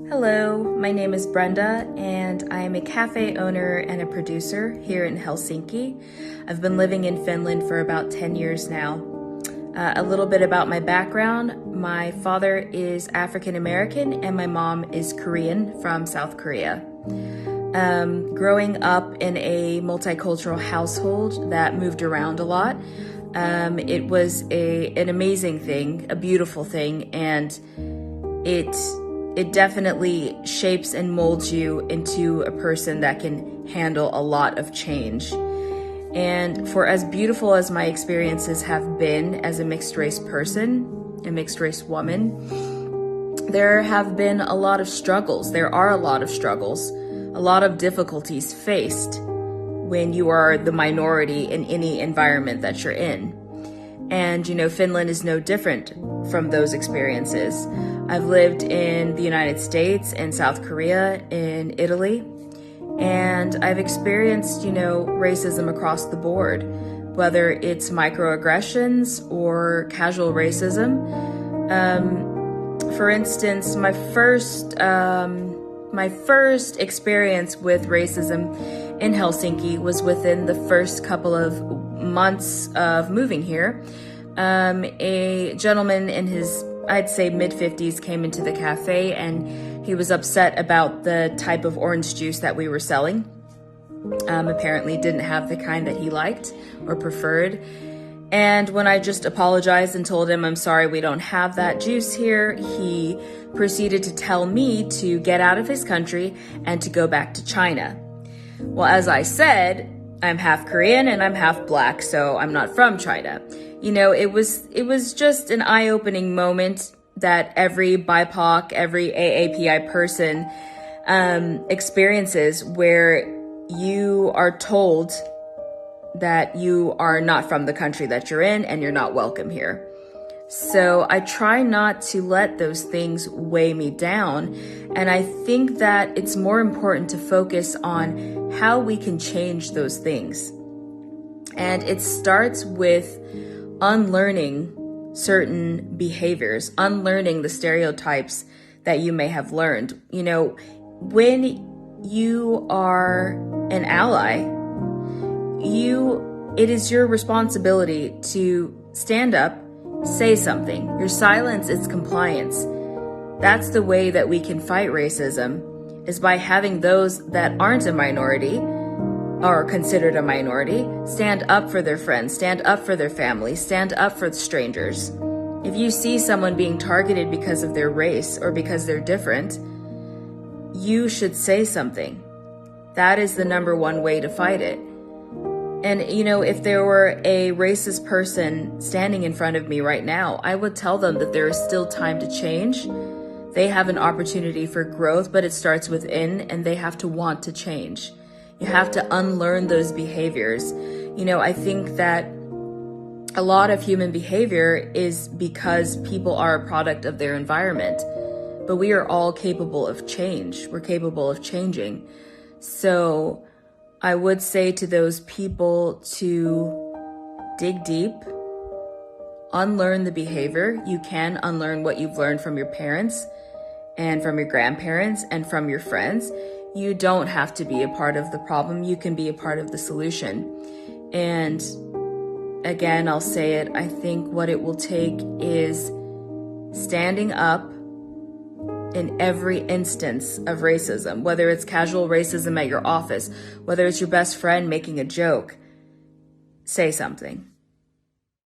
Hello, my name is Brenda, and I am a cafe owner and a producer here in Helsinki. I've been living in Finland for about 10 years now. A little bit about my background. My father is African American and my mom is Korean from South Korea. Growing up in a multicultural household that moved around a lot, it was an amazing thing, a beautiful thing, and it definitely shapes and molds you into a person that can handle a lot of change. And for as beautiful as my experiences have been as a mixed race person, a mixed race woman, there have been a lot of struggles. There are a lot of struggles, a lot of difficulties faced when you are the minority in any environment that you're in. And, Finland is no different from those experiences. I've lived in the United States, in South Korea, in Italy, and I've experienced, racism across the board, whether it's microaggressions or casual racism. For instance, my first experience with racism in Helsinki was within the first couple of months of moving here. A gentleman in his, I'd say, mid-50s came into the cafe and he was upset about the type of orange juice that we were selling. Apparently didn't have the kind that he liked or preferred. And when I just apologized and told him, I'm sorry, we don't have that juice here, he proceeded to tell me to get out of his country and to go back to China. Well, as I said, I'm half Korean and I'm half Black, so I'm not from China. It was just an eye-opening moment that every BIPOC, every AAPI person experiences, where you are told that you are not from the country that you're in and you're not welcome here. So I try not to let those things weigh me down. And I think that it's more important to focus on how we can change those things. And it starts with unlearning certain behaviors, unlearning the stereotypes that you may have learned. When you are an ally, it is your responsibility to stand up, say something. Your silence is compliance. That's the way that we can fight racism, is by having those that aren't a minority or considered a minority stand up for their friends, stand up for their family, stand up for strangers. If you see someone being targeted because of their race or because they're different, you should say something. That is the number one way to fight it. And, if there were a racist person standing in front of me right now, I would tell them that there is still time to change. They have an opportunity for growth, but it starts within, and they have to want to change. You have to unlearn those behaviors. I think that a lot of human behavior is because people are a product of their environment, but we are all capable of change. We're capable of changing. So I would say to those people to dig deep, unlearn the behavior. You can unlearn what you've learned from your parents and from your grandparents and from your friends. You don't have to be a part of the problem. You can be a part of the solution. And again, I'll say it, I think what it will take is standing up in every instance of racism, whether it's casual racism at your office, whether it's your best friend making a joke. Say something.